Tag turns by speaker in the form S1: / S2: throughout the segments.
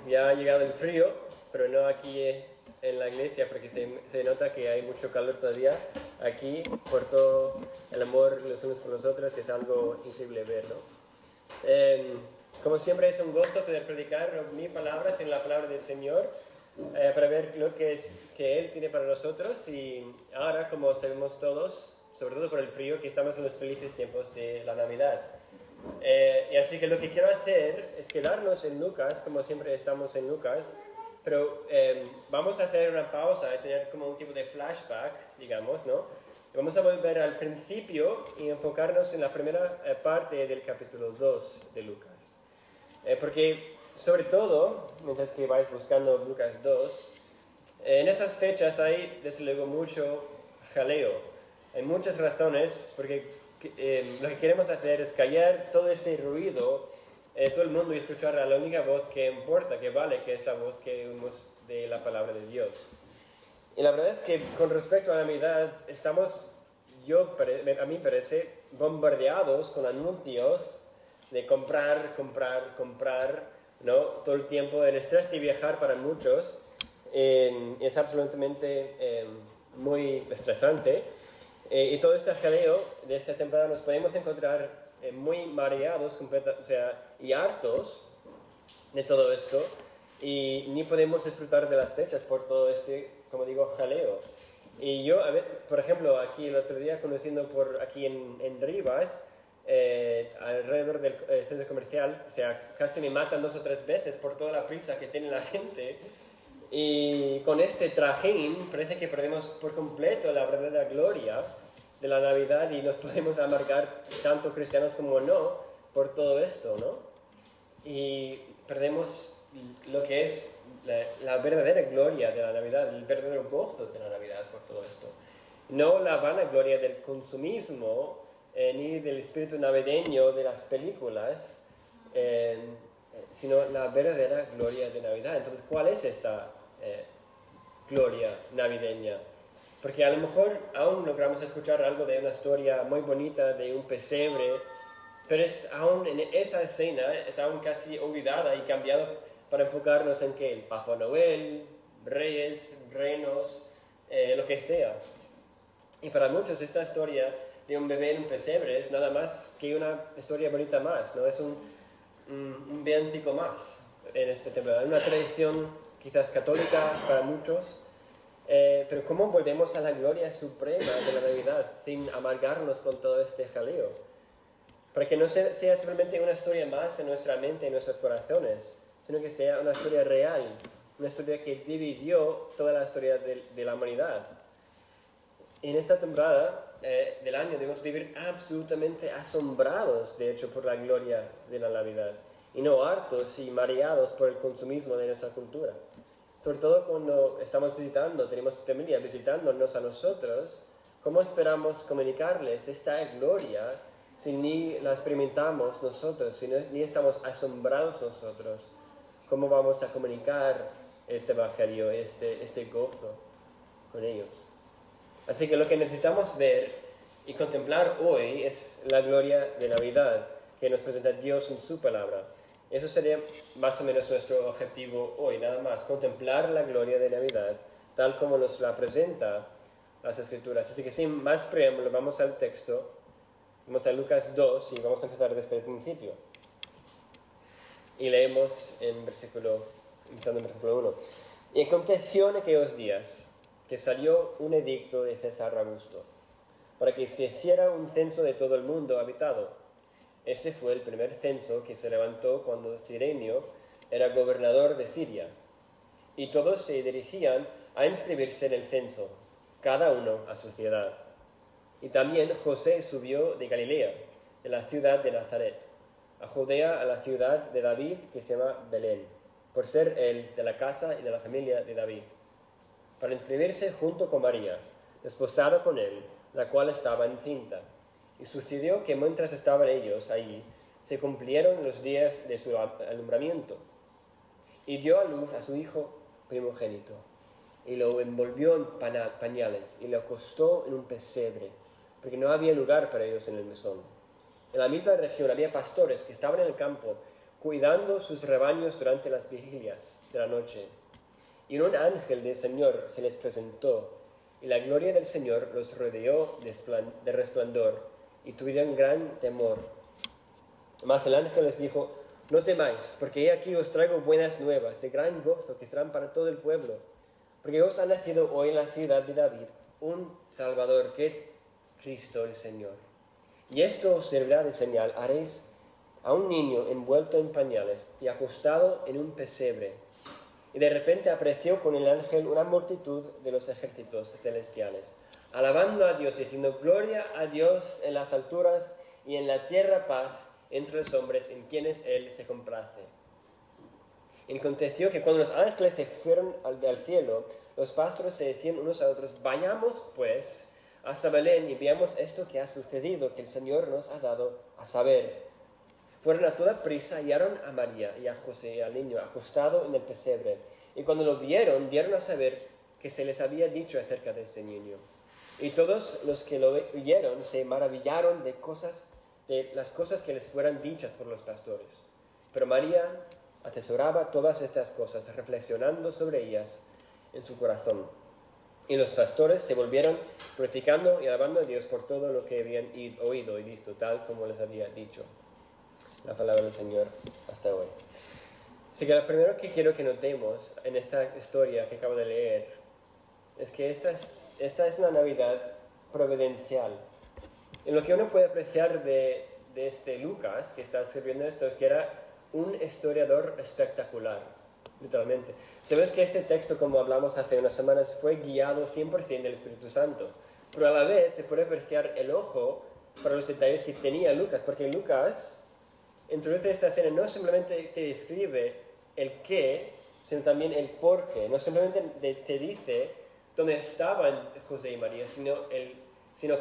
S1: Ya ha llegado el frío, pero no aquí en la iglesia, porque se nota que hay mucho calor todavía aquí, por todo el amor los unos por los otros, y es algo increíble ver, ¿no? Como siempre es un gusto poder predicar mi palabra en la palabra del Señor, para ver lo que Él tiene para nosotros, y ahora, como sabemos todos, sobre todo por el frío, que estamos en los felices tiempos de la Navidad. Y así que lo que quiero hacer es quedarnos en Lucas, como siempre estamos en Lucas, pero vamos a hacer una pausa y tener como un tipo de flashback, digamos, ¿no? Y vamos a volver al principio y enfocarnos en la primera parte del capítulo 2 de Lucas. Porque, sobre todo, mientras que vais buscando Lucas 2, en esas fechas hay, desde luego, mucho jaleo. Hay muchas razones, porque lo que queremos hacer es callar todo ese ruido, todo el mundo, y escuchar a la única voz que importa, que vale, que es la voz que oímos de la palabra de Dios. Y la verdad es que con respecto a la Navidad, estamos, a mí parece, bombardeados con anuncios de comprar, ¿no? Todo el tiempo. El estrés de viajar para muchos es absolutamente muy estresante. Y todo este jaleo de esta temporada nos podemos encontrar muy mareados, y hartos de todo esto, y ni podemos disfrutar de las fechas por todo este, como digo, jaleo. Y yo, por ejemplo, aquí el otro día, conduciendo por aquí en Rivas, alrededor del centro comercial, casi me matan 2 o 3 veces por toda la prisa que tiene la gente. Y con este trajín parece que perdemos por completo la verdadera gloria de la Navidad, y nos podemos amargar, tanto cristianos como no, por todo esto, ¿no? Y perdemos lo que es la verdadera gloria de la Navidad, el verdadero gozo de la Navidad por todo esto. No la vanagloria del consumismo, ni del espíritu navideño de las películas, sino la verdadera gloria de Navidad. Entonces, ¿cuál es esta gloria navideña? Porque a lo mejor aún logramos escuchar algo de una historia muy bonita de un pesebre, pero aún en esa escena es aún casi olvidada y cambiado para enfocarnos en que el Papá Noel, reyes, reinos, lo que sea. Y para muchos esta historia de un bebé en un pesebre es nada más que una historia bonita más, ¿no? Es un villancico más en este temporada, una tradición quizás católica para muchos, pero ¿cómo volvemos a la gloria suprema de la Navidad sin amargarnos con todo este jaleo? Para que no sea simplemente una historia más en nuestra mente y en nuestros corazones, sino que sea una historia real, una historia que dividió toda la historia de la humanidad. En esta temporada del año debemos vivir absolutamente asombrados, de hecho, por la gloria de la Navidad, y no hartos y mareados por el consumismo de nuestra cultura. Sobre todo cuando tenemos familia visitándonos a nosotros, ¿cómo esperamos comunicarles esta gloria si ni la experimentamos nosotros, ni estamos asombrados nosotros? ¿Cómo vamos a comunicar este evangelio, este gozo con ellos? Así que lo que necesitamos ver y contemplar hoy es la gloria de Navidad que nos presenta Dios en su palabra. Eso sería más o menos nuestro objetivo hoy, nada más, contemplar la gloria de Navidad tal como nos la presenta las Escrituras. Así que sin más preámbulo, vamos al texto, vamos a Lucas 2 y vamos a empezar desde el principio. Y leemos empezando en versículo 1. Y aconteció en aquellos días que salió un edicto de César Augusto para que se hiciera un censo de todo el mundo habitado. Ese fue el primer censo que se levantó cuando Cirenio era gobernador de Siria. Y todos se dirigían a inscribirse en el censo, cada uno a su ciudad. Y también José subió de Galilea, de la ciudad de Nazaret, a Judea, a la ciudad de David, que se llama Belén, por ser él de la casa y de la familia de David, para inscribirse junto con María, desposada con él, la cual estaba encinta. Y sucedió que mientras estaban ellos allí, se cumplieron los días de su alumbramiento. Y dio a luz a su hijo primogénito, y lo envolvió en pañales, y lo acostó en un pesebre, porque no había lugar para ellos en el mesón. En la misma región había pastores que estaban en el campo, cuidando sus rebaños durante las vigilias de la noche. Y un ángel del Señor se les presentó, y la gloria del Señor los rodeó de resplandor, y tuvieron gran temor. Mas el ángel les dijo: no temáis, porque he aquí os traigo buenas nuevas, de gran gozo, que serán para todo el pueblo. Porque os ha nacido hoy en la ciudad de David un Salvador, que es Cristo el Señor. Y esto os servirá de señal: haréis a un niño envuelto en pañales y acostado en un pesebre. Y de repente apareció con el ángel una multitud de los ejércitos celestiales, alabando a Dios, diciendo: gloria a Dios en las alturas y en la tierra paz entre los hombres en quienes Él se complace. Y aconteció que cuando los ángeles se fueron al cielo, los pastores se decían unos a otros: vayamos pues hasta Belén y veamos esto que ha sucedido, que el Señor nos ha dado a saber. Fueron a toda prisa, hallaron a María y a José y al niño acostado en el pesebre. Y cuando lo vieron, dieron a saber que se les había dicho acerca de este niño. Y todos los que lo oyeron se maravillaron de las cosas que les fueran dichas por los pastores. Pero María atesoraba todas estas cosas, reflexionando sobre ellas en su corazón. Y los pastores se volvieron glorificando y alabando a Dios por todo lo que habían oído y visto, tal como les había dicho. La palabra del Señor hasta hoy. Así que lo primero que quiero que notemos en esta historia que acabo de leer es que esta es una Navidad providencial. En lo que uno puede apreciar de este Lucas, que está escribiendo esto, es que era un historiador espectacular, literalmente. Sabes que este texto, como hablamos hace unas semanas, fue guiado 100% del Espíritu Santo, pero a la vez se puede apreciar el ojo para los detalles que tenía Lucas, porque Lucas introduce esta escena, no simplemente te describe el qué, sino también el por qué. No simplemente te dice dónde estaban José y María, sino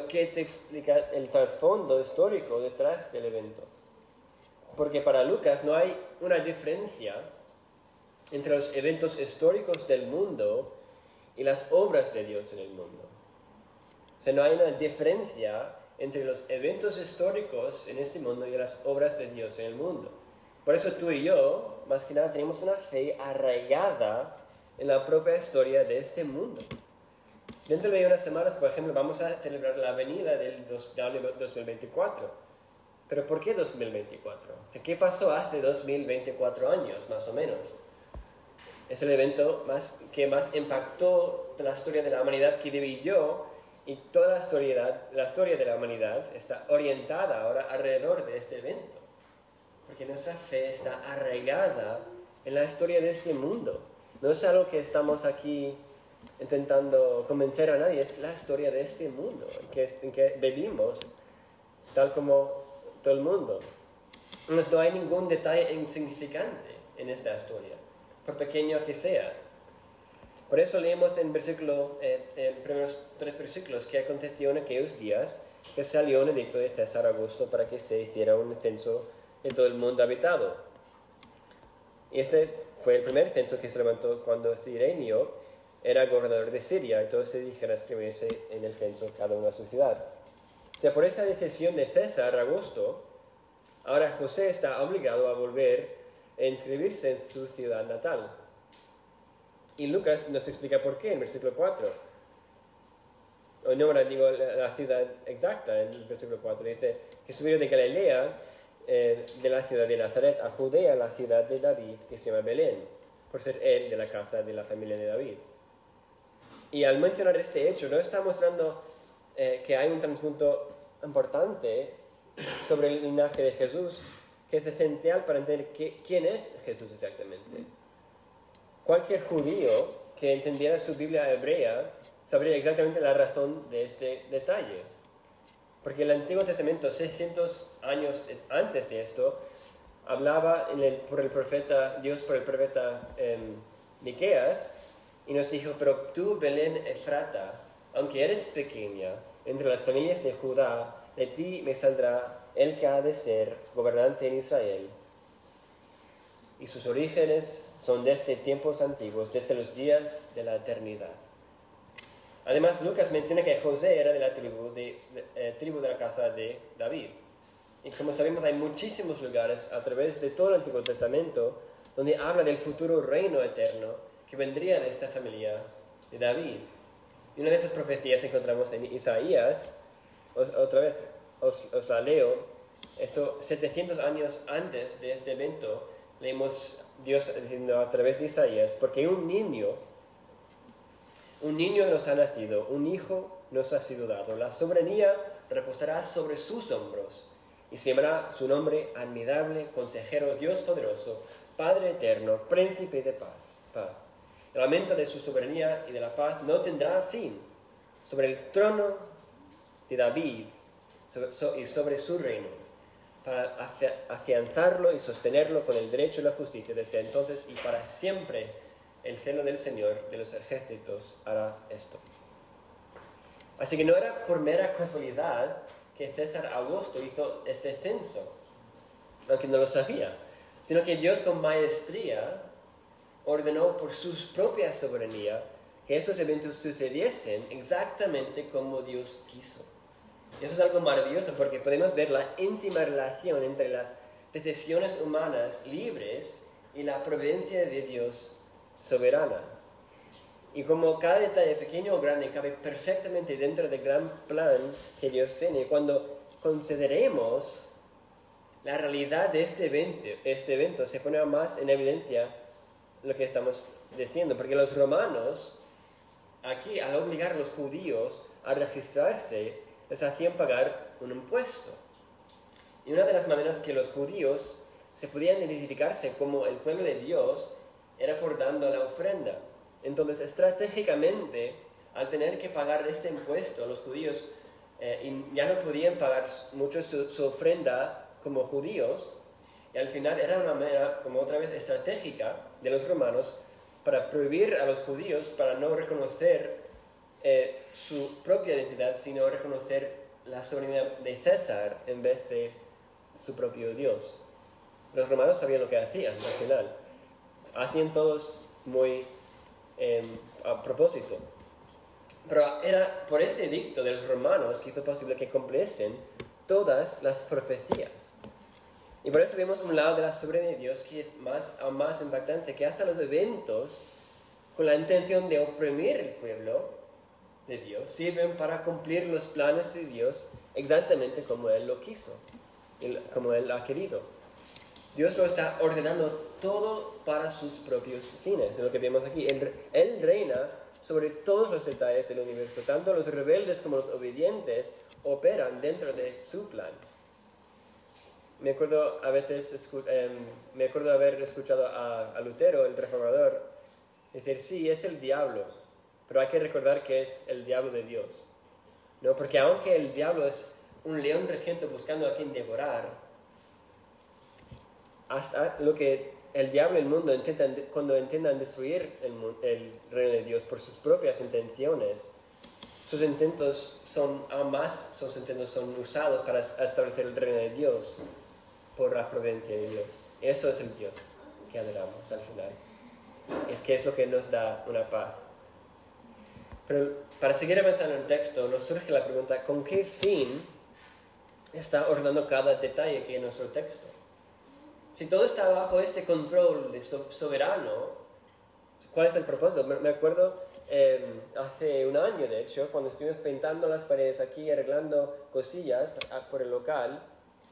S1: que te explica el trasfondo histórico detrás del evento. Porque para Lucas no hay una diferencia entre los eventos históricos del mundo y las obras de Dios en el mundo. O sea, no hay una diferencia entre los eventos históricos en este mundo y las obras de Dios en el mundo. Por eso tú y yo, más que nada, tenemos una fe arraigada en la propia historia de este mundo. Dentro de unas semanas, por ejemplo, vamos a celebrar la venida del año 2024. ¿Pero por qué 2024? O sea, ¿qué pasó hace 2024 años, más o menos? Es el evento que más impactó la historia de la humanidad, que dividió, y toda la historia de la humanidad está orientada ahora alrededor de este evento. Porque nuestra fe está arraigada en la historia de este mundo. No es algo que estamos aquí intentando convencer a nadie, es la historia de este mundo, en que vivimos tal como todo el mundo. Entonces, no hay ningún detalle insignificante en esta historia, por pequeño que sea. Por eso leemos en primeros 3 versículos que aconteció en aquellos días que salió un edicto de César Augusto para que se hiciera un censo de todo el mundo habitado. Y este fue el primer censo que se levantó cuando Cirenio era gobernador de Siria, y todos se dijeron a escribirse en el censo cada uno a su ciudad. O sea, por esta decisión de César Augusto, ahora José está obligado a volver a inscribirse en su ciudad natal. Y Lucas nos explica por qué en versículo 4. O no, ahora digo la ciudad exacta en el versículo 4. Dice que subieron de Galilea, de la ciudad de Nazaret, a Judea, la ciudad de David, que se llama Belén, por ser él de la casa de la familia de David. Y al mencionar este hecho, no está mostrando que hay un trasfondo importante sobre el linaje de Jesús, que es esencial para entender quién es Jesús exactamente. Cualquier judío que entendiera su Biblia hebrea sabría exactamente la razón de este detalle. Porque el Antiguo Testamento, 600 años antes de esto, hablaba por el profeta Miqueas, y nos dijo: pero tú, Belén Efrata, aunque eres pequeña, entre las familias de Judá, de ti me saldrá el que ha de ser gobernante en Israel. Y sus orígenes son desde tiempos antiguos, desde los días de la eternidad. Además, Lucas menciona que José era de la tribu de la casa de David. Y como sabemos, hay muchísimos lugares a través de todo el Antiguo Testamento donde habla del futuro reino eterno que vendría de esta familia de David. Y una de esas profecías encontramos en Isaías. Otra vez os la leo. Esto 700 años antes de este evento, leemos Dios diciendo a través de Isaías: porque un niño nos ha nacido, un hijo nos ha sido dado. La soberanía reposará sobre sus hombros y se llamará su nombre admirable, consejero, Dios poderoso, Padre eterno, príncipe de paz. El aumento de su soberanía y de la paz no tendrá fin sobre el trono de David y sobre su reino, para afianzarlo y sostenerlo con el derecho y la justicia desde entonces y para siempre. El celo del Señor de los ejércitos hará esto. Así que no era por mera casualidad que César Augusto hizo este censo, aunque no lo sabía, sino que Dios con maestría ordenó por su propia soberanía que estos eventos sucediesen exactamente como Dios quiso. Y eso es algo maravilloso porque podemos ver la íntima relación entre las decisiones humanas libres y la providencia de Dios soberana. Y como cada detalle pequeño o grande cabe perfectamente dentro del gran plan que Dios tiene, cuando consideremos la realidad de este evento se pone más en evidencia lo que estamos diciendo, porque los romanos aquí, al obligar a los judíos a registrarse, les hacían pagar un impuesto. Y una de las maneras que los judíos se podían identificarse como el pueblo de Dios era por dando la ofrenda. Entonces, estratégicamente, al tener que pagar este impuesto, los judíos ya no podían pagar mucho su ofrenda como judíos, y al final era una manera, como otra vez, estratégica de los romanos para prohibir a los judíos para no reconocer su propia identidad, sino reconocer la soberanía de César en vez de su propio Dios. Los romanos sabían lo que hacían al final. Hacían todos muy a propósito. Pero era por ese edicto de los romanos que hizo posible que cumpliesen todas las profecías. Y por eso vemos un lado de la soberanía de Dios que es aún más impactante, que hasta los eventos con la intención de oprimir el pueblo de Dios sirven para cumplir los planes de Dios exactamente como Él lo quiso, como Él ha querido. Dios lo está ordenando todo para sus propios fines, es lo que vemos aquí. Él reina sobre todos los detalles del universo, tanto los rebeldes como los obedientes operan dentro de su plan. Me acuerdo haber escuchado a Lutero, el reformador, decir: sí, es el diablo, pero hay que recordar que es el diablo de Dios, ¿no? Porque aunque el diablo es un león regente buscando a quien devorar, hasta lo que el diablo y el mundo cuando intentan destruir el reino de Dios por sus propias intenciones, sus intentos son usados para establecer el reino de Dios por la providencia de Dios. Eso es el Dios que adoramos al final. Es que es lo que nos da una paz. Pero para seguir avanzando en el texto, nos surge la pregunta: ¿con qué fin está ordenando cada detalle que en nuestro texto? Si todo está bajo este control de soberano, ¿cuál es el propósito? Me acuerdo hace un año, de hecho, cuando estuvimos pintando las paredes aquí, arreglando cosillas por el local,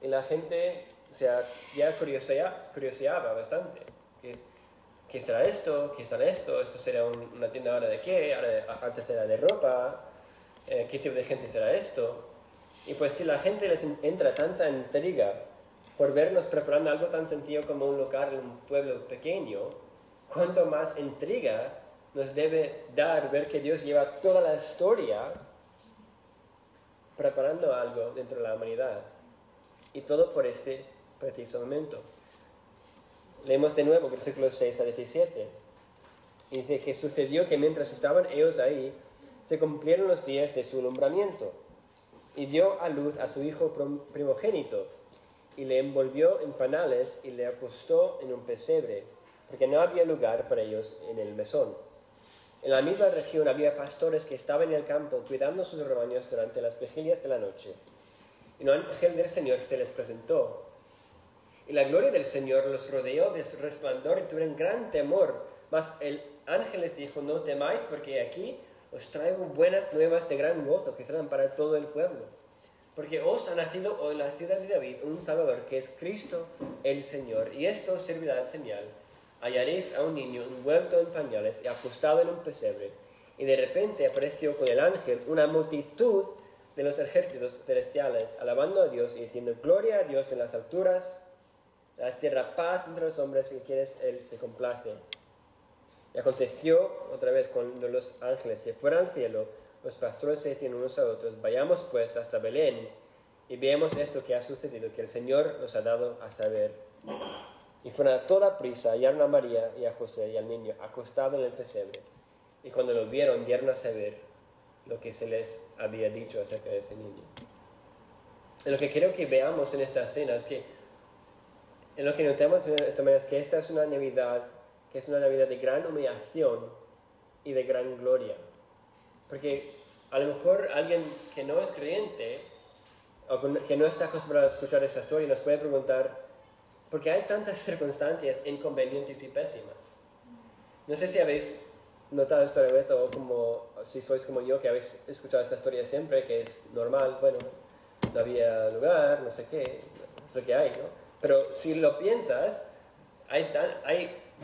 S1: y la gente, o sea, ya curioseaba bastante. ¿Qué será esto? ¿Qué será esto? ¿Esto será una tienda ahora de qué? Antes era de ropa. ¿Qué tipo de gente será esto? Y pues si la gente les entra tanta intriga por vernos preparando algo tan sencillo como un local en un pueblo pequeño, cuánto más intriga nos debe dar ver que Dios lleva toda la historia preparando algo dentro de la humanidad. Y todo por este preciso momento. Leemos de nuevo versículos 6 a 17. Y dice que sucedió que mientras estaban ellos ahí, se cumplieron los días de su nombramiento. Y dio a luz a su hijo primogénito, y le envolvió en panales y le acostó en un pesebre, porque no había lugar para ellos en el mesón. En la misma región había pastores que estaban en el campo cuidando sus rebaños durante las vigilias de la noche. y un ángel del Señor se les presentó. Y la gloria del Señor los rodeó de su resplandor y tuvieron gran temor. Mas el ángel les dijo, no temáis, porque aquí os traigo buenas nuevas de gran gozo, que serán para todo el pueblo. Porque os ha nacido hoy en la ciudad de David un Salvador, que es Cristo el Señor. Y esto os servirá de señal. Hallaréis a un niño envuelto en pañales y acostado en un pesebre. Y de repente apareció con el ángel una multitud de los ejércitos celestiales, alabando a Dios y diciendo, gloria a Dios en las alturas, la tierra paz entre los hombres en quienes Él se complace. Y aconteció otra vez cuando los ángeles se fueron al cielo, los pastores se decían unos a otros, vayamos pues hasta Belén y veamos esto que ha sucedido, que el Señor nos ha dado a saber. Y fueron a toda prisa, hallaron a María y a José y al niño acostado en el pesebre. Y cuando lo vieron, dieron a saber lo que se les había dicho acerca de este niño. Y lo que quiero que veamos en esta escena es que en lo que notamos esta manera es que esta es una Navidad, que es una Navidad de gran humillación y de gran gloria. Porque a lo mejor alguien que no es creyente o que no está acostumbrado a escuchar esta historia nos puede preguntar, ¿por qué hay tantas circunstancias inconvenientes y pésimas? No sé si habéis notado esto de vez o como, si sois como yo, que habéis escuchado esta historia siempre, que es normal, bueno, no había lugar, no sé qué, es lo que hay, ¿no? Pero si lo piensas,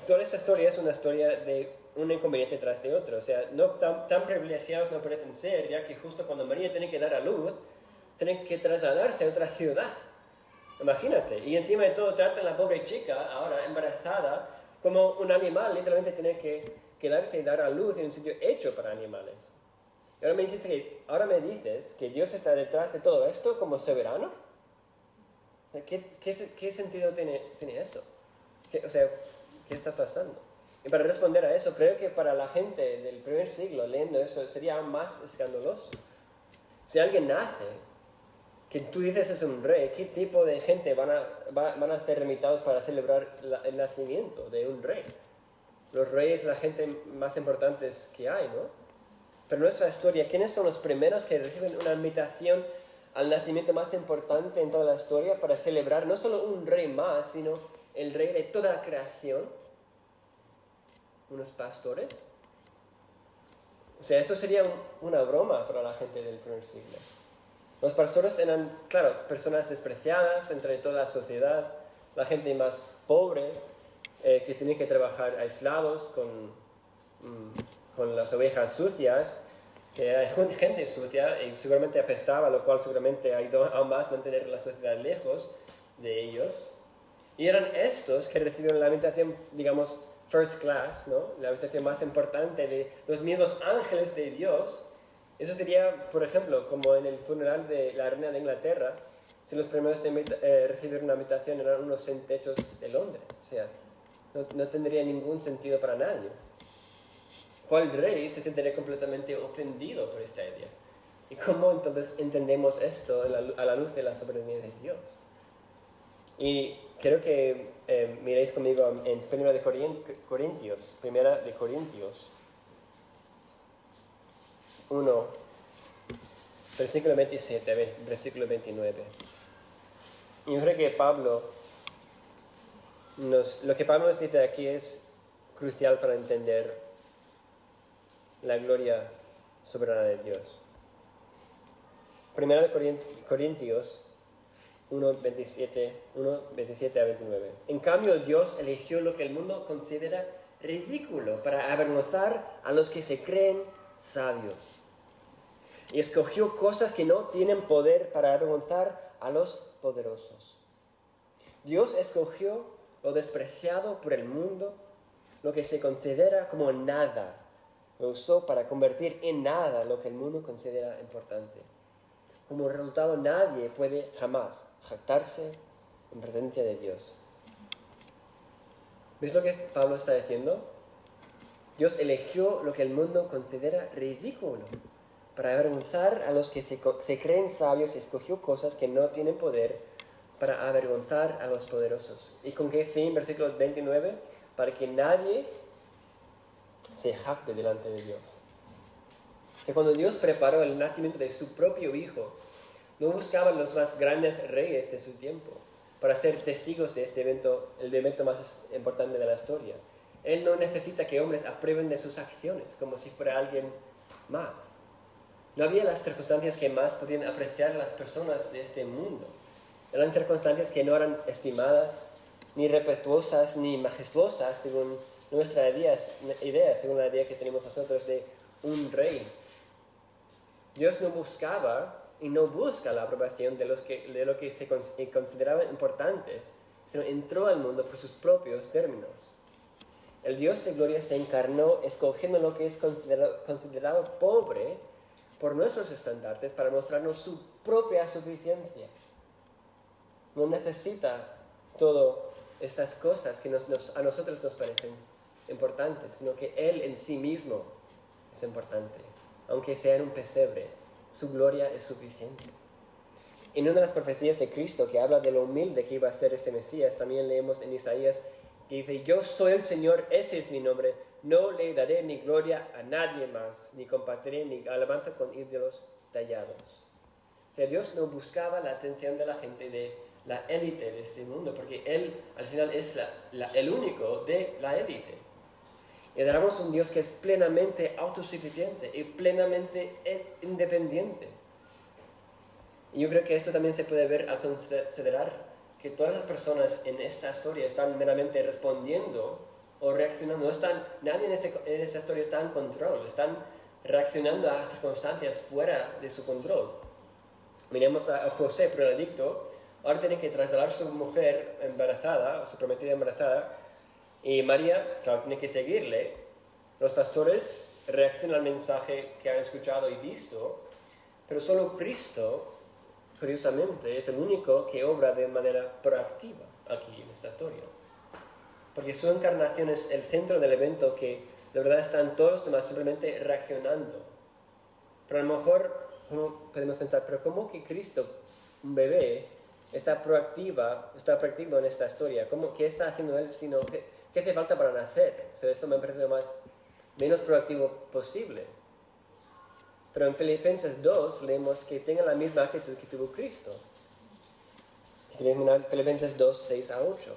S1: toda esta historia es una historia de un inconveniente tras de otro. O sea, no tan privilegiados no parecen ser, ya que justo cuando María tiene que dar a luz, tiene que trasladarse a otra ciudad. Imagínate. Y encima de todo tratan a la pobre chica, ahora embarazada, como un animal. Literalmente tiene que quedarse y dar a luz en un sitio hecho para animales. Y ahora me dices que Dios está detrás de todo esto como soberano. ¿Qué sentido tiene eso? ¿Qué está pasando? Y para responder a eso, creo que para la gente del primer siglo leyendo eso sería aún más escandaloso. Si alguien nace, que tú dices es un rey, ¿qué tipo de gente van a ser invitados para celebrar el nacimiento de un rey? Los reyes, la gente más importantes que hay, ¿no? Pero nuestra historia, ¿quiénes son los primeros que reciben una invitación al nacimiento más importante en toda la historia para celebrar no solo un rey más, sino el rey de toda la creación? Unos pastores. O sea, esto sería una broma para la gente del primer siglo. Los pastores eran, claro, personas despreciadas entre toda la sociedad, la gente más pobre, que tenía que trabajar aislados con las ovejas sucias, que era gente sucia y seguramente apestaba, lo cual seguramente ayudó aún más a mantener la sociedad lejos de ellos. Y eran estos que recibieron la invitación, digamos, first class, ¿no? La invitación más importante de los mismos ángeles de Dios. Eso sería, por ejemplo, como en el funeral de la reina de Inglaterra, si los primeros de recibir una invitación eran unos sin techos de Londres. O sea, no tendría ningún sentido para nadie. ¿Cuál rey se sentiría completamente ofendido por esta idea? ¿Y cómo entonces entendemos esto a la luz de la soberanía de Dios? Y quiero que miréis conmigo en 1 de Corintios 1, versículo 27, versículo 29. Y yo creo que lo que Pablo nos dice aquí es crucial para entender la gloria soberana de Dios. 1 de Corintios 1, 27 a 29. En cambio, Dios eligió lo que el mundo considera ridículo para avergonzar a los que se creen sabios. Y escogió cosas que no tienen poder para avergonzar a los poderosos. Dios escogió lo despreciado por el mundo, lo que se considera como nada. Lo usó para convertir en nada lo que el mundo considera importante. Como resultado, nadie puede jamás jactarse en presencia de Dios. ¿Ves lo que Pablo está diciendo? Dios eligió lo que el mundo considera ridículo para avergonzar a los que se creen sabios y escogió cosas que no tienen poder para avergonzar a los poderosos. ¿Y con qué fin? Versículo 29, para que nadie se jacte delante de Dios. Que cuando Dios preparó el nacimiento de su propio Hijo, No buscaba los más grandes reyes de su tiempo para ser testigos de este evento, el evento más importante de la historia. Él no necesita que hombres aprueben de sus acciones como si fuera alguien más. No había las circunstancias que más podían apreciar las personas de este mundo. Eran circunstancias que no eran estimadas, ni respetuosas, ni majestuosas, según nuestra idea, según la idea que tenemos nosotros de un rey. Dios no buscaba y no busca la aprobación de lo que se consideraban importantes, sino entró al mundo por sus propios términos. El Dios de gloria se encarnó escogiendo lo que es considerado pobre por nuestros estandartes para mostrarnos su propia suficiencia. No necesita todas estas cosas que a nosotros nos parecen importantes, sino que Él en sí mismo es importante, aunque sea en un pesebre. Su gloria es suficiente. En una de las profecías de Cristo que habla de lo humilde que iba a ser este Mesías, también leemos en Isaías que dice: yo soy el Señor, ese es mi nombre, no le daré mi gloria a nadie más, ni compartiré mi alabanza con ídolos tallados. O sea, Dios no buscaba la atención de la gente, de la élite de este mundo, porque Él al final es el único de la élite. Y adoramos un Dios que es plenamente autosuficiente y plenamente independiente. Y yo creo que esto también se puede ver al considerar que todas las personas en esta historia están meramente respondiendo o reaccionando. Nadie en esta historia está en control, están reaccionando a circunstancias fuera de su control. Miremos a José, predicto, ahora tiene que trasladar a su mujer embarazada, su prometida embarazada, y María, claro, tiene que seguirle. Los pastores reaccionan al mensaje que han escuchado y visto, pero solo Cristo, curiosamente, es el único que obra de manera proactiva aquí en esta historia. Porque su encarnación es el centro del evento que de verdad están todos demás simplemente reaccionando. Pero a lo mejor podemos pensar, pero ¿cómo que Cristo, un bebé, está proactivo en esta historia? ¿Qué está haciendo Él? ¿Qué hace falta para nacer? O sea, eso me parece lo menos proactivo posible. Pero en Filipenses 2 leemos que tenga la misma actitud que tuvo Cristo. Filipenses 2, 6 a 8.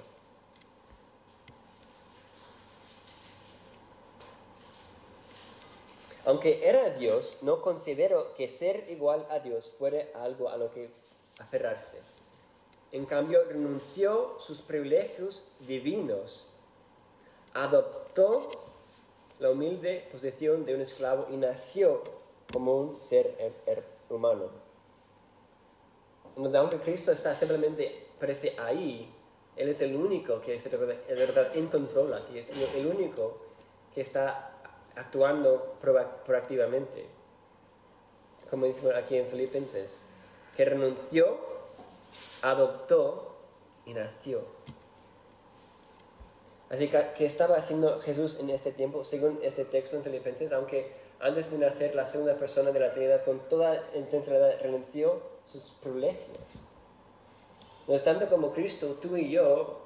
S1: Aunque era Dios, no considero que ser igual a Dios fuera algo a lo que aferrarse. En cambio, renunció sus privilegios divinos, adoptó la humilde posición de un esclavo y nació como un ser humano. Entonces, aunque Cristo está simplemente, parece ahí, Él es el único que es de verdad en control aquí, es el único que está actuando proactivamente. Como dice aquí en Filipenses, que renunció, adoptó y nació. Así que, ¿qué estaba haciendo Jesús en este tiempo, según este texto en Filipenses? Aunque antes de nacer la segunda persona de la Trinidad con toda intencionalidad renunció sus privilegios. No es tanto como Cristo, tú y yo,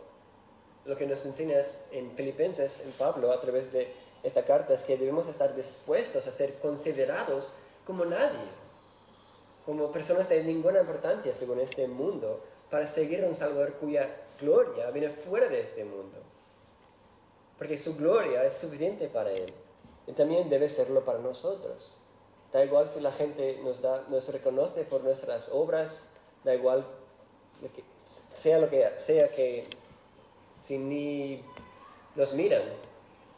S1: lo que nos enseñas en Filipenses, en Pablo, a través de esta carta, es que debemos estar dispuestos a ser considerados como nadie, como personas de ninguna importancia según este mundo, para seguir a un Salvador cuya gloria viene fuera de este mundo. Porque su gloria es suficiente para Él. Y también debe serlo para nosotros. Da igual si la gente nos reconoce por nuestras obras, da igual lo que sea que si ni nos miran,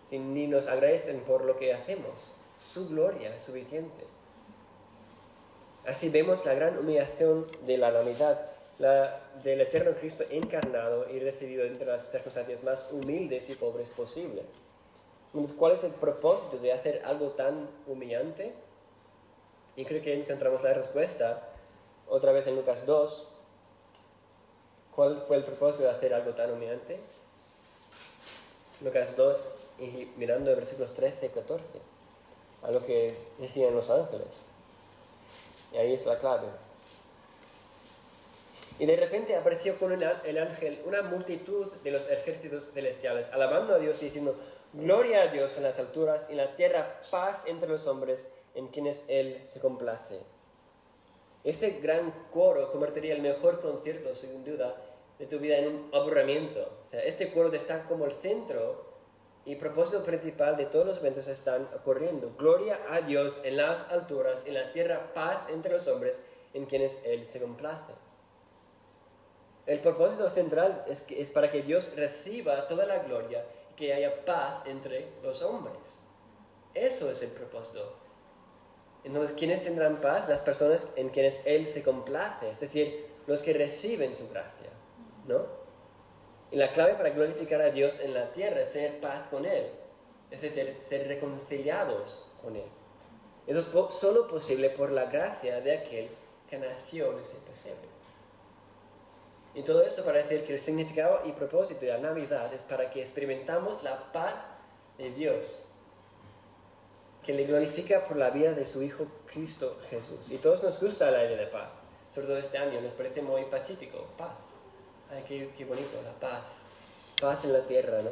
S1: si ni nos agradecen por lo que hacemos, su gloria es suficiente. Así vemos la gran humillación de la Navidad, del eterno Cristo encarnado y recibido entre las circunstancias más humildes y pobres posibles. Entonces, ¿cuál es el propósito de hacer algo tan humillante? Y creo que encontramos la respuesta otra vez en Lucas 2. ¿Cuál fue el propósito de hacer algo tan humillante? Lucas 2, y mirando el versículos 13 y 14, a lo que decían los ángeles. Y ahí es la clave. Y de repente apareció con el ángel una multitud de los ejércitos celestiales, alabando a Dios y diciendo: gloria a Dios en las alturas y en la tierra paz entre los hombres en quienes Él se complace. Este gran coro convertiría el mejor concierto, sin duda, de tu vida en un aburrimiento. O sea, este coro está como el centro y propósito principal de todos los eventos están ocurriendo. Gloria a Dios en las alturas, en la tierra, paz entre los hombres en quienes Él se complace. El propósito central es para que Dios reciba toda la gloria y que haya paz entre los hombres. Eso es el propósito. Entonces, ¿quiénes tendrán paz? Las personas en quienes Él se complace, es decir, los que reciben su gracia, ¿no? Y la clave para glorificar a Dios en la tierra es tener paz con Él, es decir, ser reconciliados con Él. Eso es solo posible por la gracia de aquel que nació en ese pesebre. Y todo eso para decir que el significado y propósito de la Navidad es para que experimentamos la paz de Dios, que le glorifica por la vida de su Hijo Cristo Jesús. Y a todos nos gusta la idea de paz, sobre todo este año, nos parece muy pacífico, paz. Ay, qué bonito, la paz. Paz en la tierra, ¿no?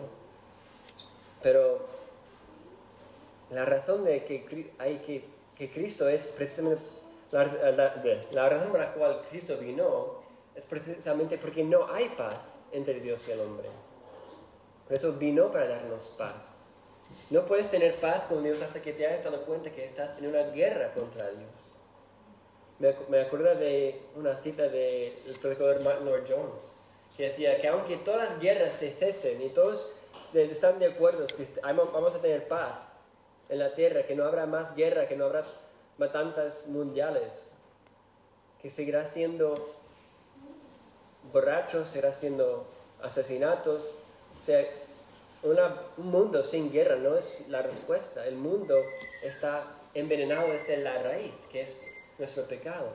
S1: Pero la razón de que Cristo es precisamente... La razón por la cual Cristo vino es precisamente porque no hay paz entre Dios y el hombre. Por eso vino para darnos paz. No puedes tener paz con Dios hasta que te hayas dado cuenta que estás en una guerra contra Dios. Me acuerdo de una cita del predicador Martin Lloyd-Jones, que decía que aunque todas las guerras se cesen y todos están de acuerdo que vamos a tener paz en la tierra, que no habrá más guerra, que no habrá matanzas mundiales, que seguirá siendo borrachos, seguirá siendo asesinatos, o sea, un mundo sin guerra no es la respuesta. El mundo está envenenado desde la raíz, que es nuestro pecado.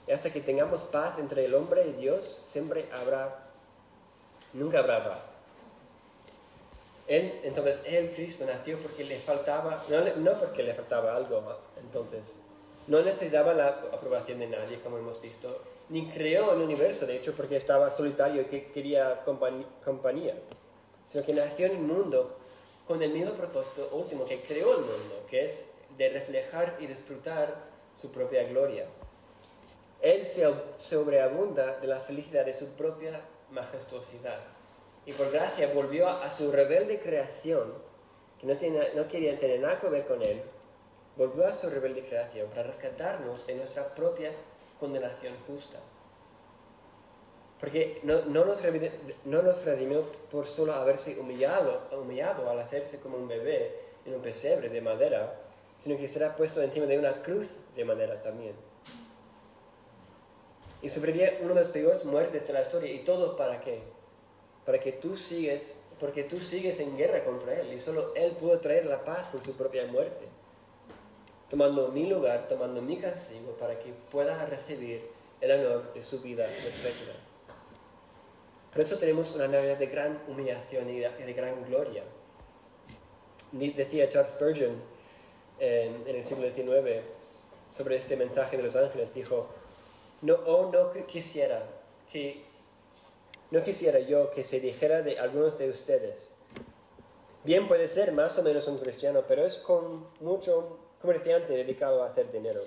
S1: Y hasta que tengamos paz entre el hombre y Dios, nunca habrá paz. Entonces, Cristo nació porque le faltaba, no porque le faltaba algo, entonces, no necesitaba la aprobación de nadie, como hemos visto, ni creó el universo, de hecho, porque estaba solitario y que quería compañía, sino que nació en el mundo con el mismo propósito último que creó el mundo, que es de reflejar y disfrutar su propia gloria. Él se sobreabunda de la felicidad de su propia majestuosidad. Y por gracia volvió a su rebelde creación, que no quería tener nada que ver con Él, volvió a su rebelde creación para rescatarnos de nuestra propia condenación justa. Porque no nos redimió por solo haberse humillado al hacerse como un bebé en un pesebre de madera, sino que será puesto encima de una cruz de madera también. Y sufriría una de las peores muertes de la historia. ¿Y todo para qué? Porque tú sigues en guerra contra Él. Y solo Él pudo traer la paz por su propia muerte, tomando mi lugar, tomando mi castigo, para que pueda recibir el honor de su vida perfecta. Por eso tenemos una Navidad de gran humillación y de gran gloria. Decía Charles Spurgeon en el siglo XIX sobre este mensaje de los ángeles, dijo: no quisiera yo que se dijera de algunos de ustedes: bien, puede ser más o menos un cristiano, pero es con mucho comerciante dedicado a hacer dinero.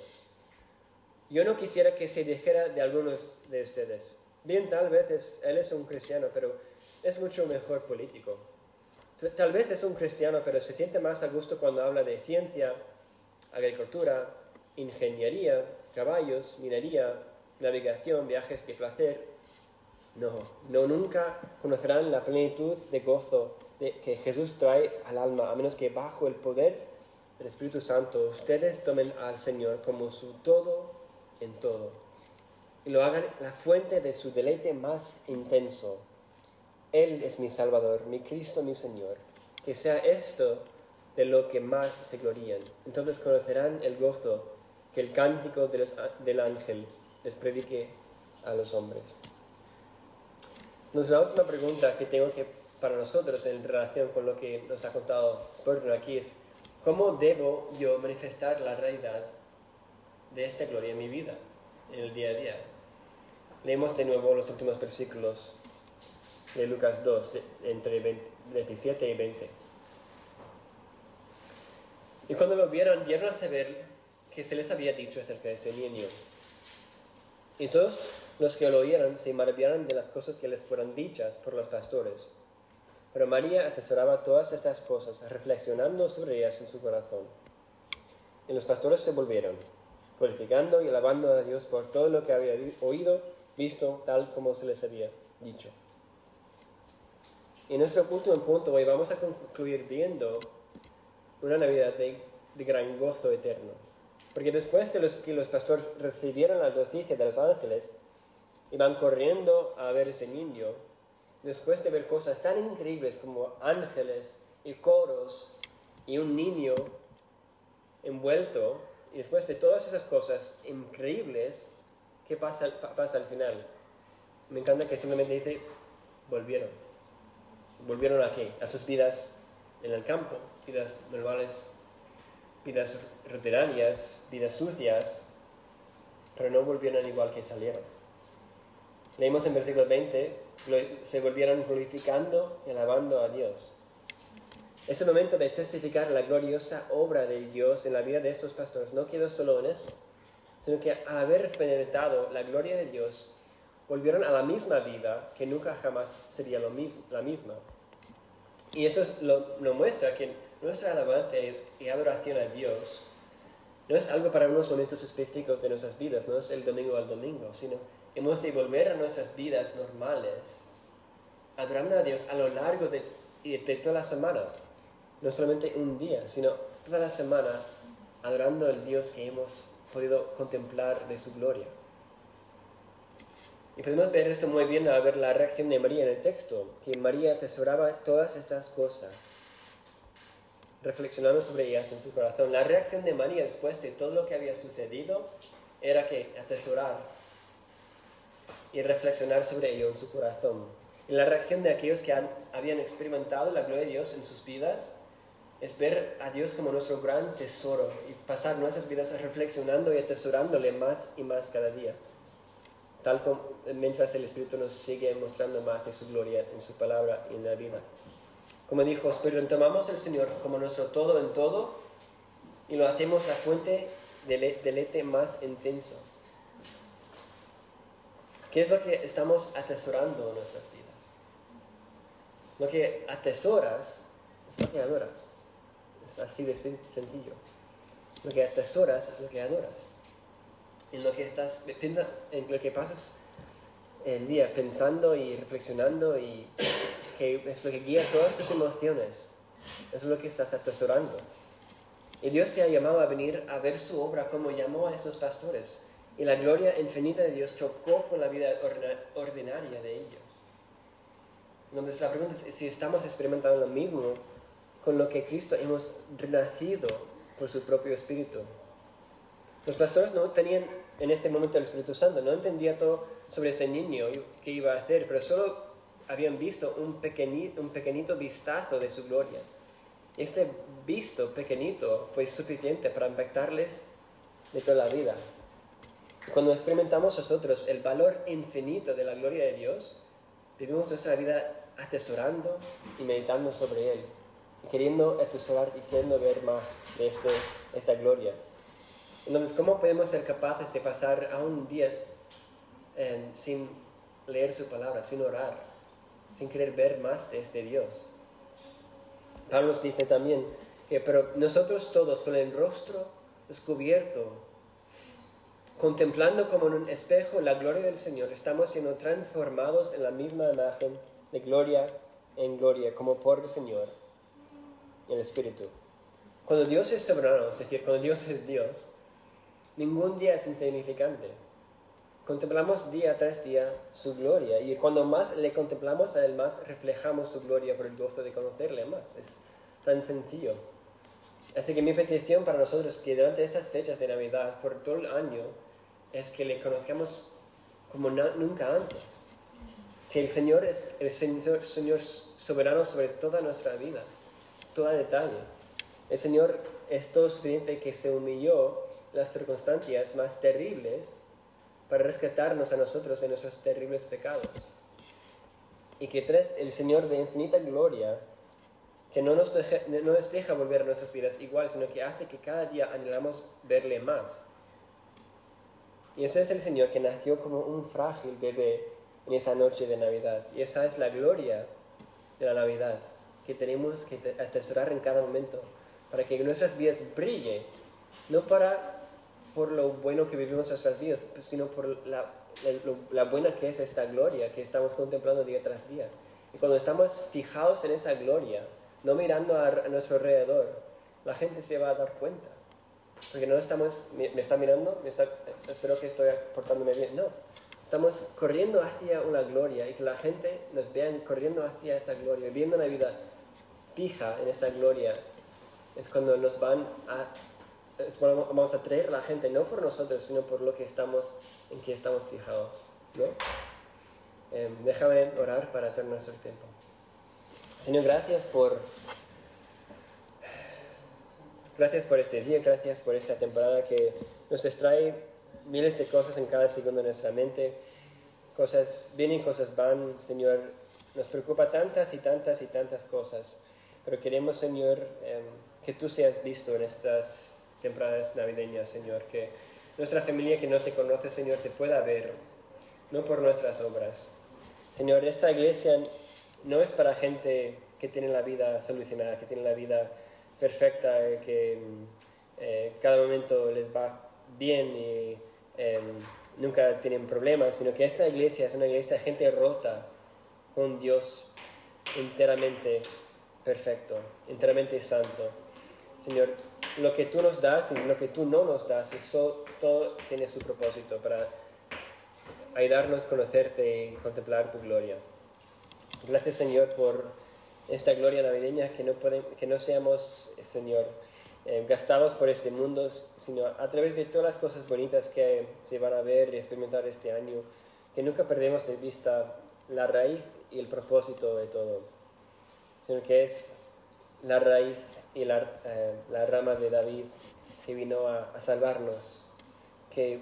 S1: Yo no quisiera que se dijera de algunos de ustedes: bien, tal vez él es un cristiano, pero es mucho mejor político. Tal vez es un cristiano, pero se siente más a gusto cuando habla de ciencia, agricultura, ingeniería, caballos, minería, navegación, viajes de placer. No, nunca conocerán la plenitud de gozo que Jesús trae al alma, a menos que bajo el poder del Espíritu Santo ustedes tomen al Señor como su todo en todo y lo hagan la fuente de su deleite más intenso. Él es mi Salvador, mi Cristo, mi Señor. Que sea esto de lo que más se glorían. Entonces conocerán el gozo que el cántico del ángel les predique a los hombres. Entonces, la última pregunta que tengo para nosotros en relación con lo que nos ha contado Spurgeon aquí es: ¿cómo debo yo manifestar la realidad de esta gloria en mi vida, en el día a día? Leemos de nuevo los últimos versículos de Lucas 2, entre 17 y 20. Y cuando lo vieron a saber que se les había dicho acerca de este niño. Y todos los que lo oyeron se maravillaron de las cosas que les fueron dichas por los pastores. Pero María atesoraba todas estas cosas, reflexionando sobre ellas en su corazón. Y los pastores se volvieron, glorificando y alabando a Dios por todo lo que había oído, visto, tal como se les había dicho. Y en nuestro último punto hoy vamos a concluir viendo una Navidad de gran gozo eterno. Porque después de que los pastores recibieron la noticia de los ángeles, iban corriendo a ver ese niño, después de ver cosas tan increíbles como ángeles y coros y un niño envuelto, y después de todas esas cosas increíbles, ¿qué pasa al final? Me encanta que simplemente dice, volvieron. ¿Volvieron a qué? A sus vidas en el campo, vidas normales, vidas rutinarias, vidas sucias, pero no volvieron igual que salieron. Leímos en versículo 20, se volvieron glorificando y alabando a Dios. Ese momento de testificar la gloriosa obra de Dios en la vida de estos pastores no quedó solo en eso, sino que al haber experimentado la gloria de Dios, volvieron a la misma vida que nunca jamás sería la misma. Y eso nos muestra que nuestra alabanza y adoración a Dios no es algo para unos momentos específicos de nuestras vidas, no es el domingo al domingo, sino hemos de volver a nuestras vidas normales, adorando a Dios a lo largo de toda la semana. No solamente un día, sino toda la semana, adorando al Dios que hemos podido contemplar de su gloria. Y podemos ver esto muy bien al ver la reacción de María en el texto, que María atesoraba todas estas cosas, reflexionando sobre ellas en su corazón. La reacción de María después de todo lo que había sucedido era que atesorar y reflexionar sobre ello en su corazón. Y la reacción de aquellos que habían experimentado la gloria de Dios en sus vidas es ver a Dios como nuestro gran tesoro y pasar nuestras vidas reflexionando y atesorándole más y más cada día, tal como mientras el Espíritu nos sigue mostrando más de su gloria en su palabra y en la vida. Como dijo, pero tomamos al Señor como nuestro todo en todo y lo hacemos la fuente de deleite más intenso. ¿Qué es lo que estamos atesorando en nuestras vidas? Lo que atesoras es lo que adoras. Es así de sencillo. Lo que atesoras es lo que adoras. En lo que en lo que pasas el día pensando y reflexionando, y que es lo que guía todas tus emociones, es lo que estás atesorando. Y Dios te ha llamado a venir a ver su obra como llamó a esos pastores. Y la gloria infinita de Dios chocó con la vida ordinaria de ellos. Entonces la pregunta es si estamos experimentando lo mismo con lo que Cristo hemos renacido por su propio Espíritu. Los pastores no tenían en este momento el Espíritu Santo, no entendían todo sobre ese niño y qué iba a hacer, pero solo habían visto un pequeñito vistazo de su gloria. Este visto pequeñito fue suficiente para impactarles de toda la vida. Cuando experimentamos nosotros el valor infinito de la gloria de Dios, vivimos nuestra vida atesorando y meditando sobre Él, y queriendo atesorar y queriendo ver más de esta gloria. Entonces, ¿cómo podemos ser capaces de pasar a un día sin leer su palabra, sin orar, sin querer ver más de este Dios? Pablo nos dice también que, pero nosotros todos con el rostro descubierto, contemplando como en un espejo la gloria del Señor, estamos siendo transformados en la misma imagen de gloria en gloria, como por el Señor, el Espíritu. Cuando Dios es soberano, es decir, cuando Dios es Dios, ningún día es insignificante. Contemplamos día tras día su gloria, y cuando más le contemplamos a Él, más reflejamos su gloria por el gozo de conocerle más. Es tan sencillo. Así que mi petición para nosotros es que durante estas fechas de Navidad, por todo el año, es que le conozcamos como nunca antes. Que el Señor es el Señor soberano sobre toda nuestra vida, todo detalle. El Señor es todo suficiente que se humilló en las circunstancias más terribles para rescatarnos a nosotros de nuestros terribles pecados. Y que el Señor de infinita gloria, que no nos deja volver a nuestras vidas igual, sino que hace que cada día anhelamos verle más. Y ese es el Señor que nació como un frágil bebé en esa noche de Navidad. Y esa es la gloria de la Navidad, que tenemos que atesorar en cada momento, para que nuestras vidas brille, no por lo bueno que vivimos nuestras vidas, sino por la buena que es esta gloria que estamos contemplando día tras día. Y cuando estamos fijados en esa gloria, no mirando a nuestro alrededor, la gente se va a dar cuenta. Porque no estamos, me está mirando, espero que estoy portándome bien. No, estamos corriendo hacia una gloria y que la gente nos vea corriendo hacia esa gloria, viviendo una vida fija en esa gloria. Es cuando vamos a traer a la gente, no por nosotros, sino por lo que en que estamos fijados, ¿no? Déjame orar para hacer nuestro tiempo. Señor, gracias por este día, gracias por esta temporada que nos extrae miles de cosas en cada segundo de nuestra mente. Cosas vienen, cosas van, Señor. Nos preocupa tantas y tantas y tantas cosas. Pero queremos, Señor, que tú seas visto en estas temporadas navideñas, Señor. Que nuestra familia que no te conoce, Señor, te pueda ver, no por nuestras obras. Señor, esta iglesia no es para gente que tiene la vida solucionada, que tiene la vida perfecta, que cada momento les va bien y nunca tienen problemas, sino que esta iglesia es una iglesia de gente rota con Dios enteramente perfecto, enteramente santo. Señor, lo que tú nos das y lo que tú no nos das, eso todo tiene su propósito para ayudarnos a conocerte y contemplar tu gloria. Gracias, Señor, por esta gloria navideña, que no seamos, Señor, gastados por este mundo, sino a través de todas las cosas bonitas que se van a ver y experimentar este año, que nunca perdemos de vista la raíz y el propósito de todo, sino que es la raíz y la rama de David que vino a salvarnos, que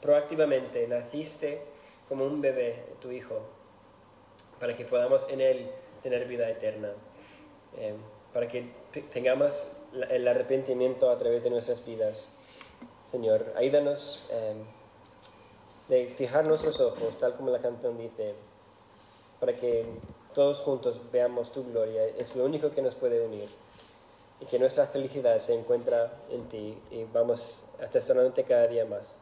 S1: proactivamente naciste como un bebé, tu hijo, para que podamos en él tener vida eterna, para que tengamos el arrepentimiento a través de nuestras vidas. Señor, ayúdanos de fijar nuestros ojos, tal como la canción dice, para que todos juntos veamos tu gloria. Es lo único que nos puede unir, y que nuestra felicidad se encuentra en ti, y vamos atesorándote cada día más,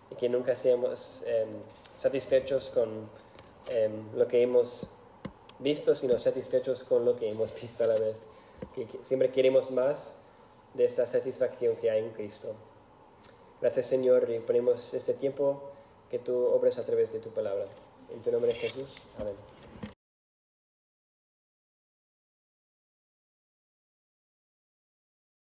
S1: y que nunca seamos satisfechos con lo que hemos visto, sino satisfechos con lo que hemos visto a la vez, que siempre queremos más de esta satisfacción que hay en Cristo. Gracias, Señor, y ponemos este tiempo que tú obres a través de tu palabra. En tu nombre, Jesús. Amén.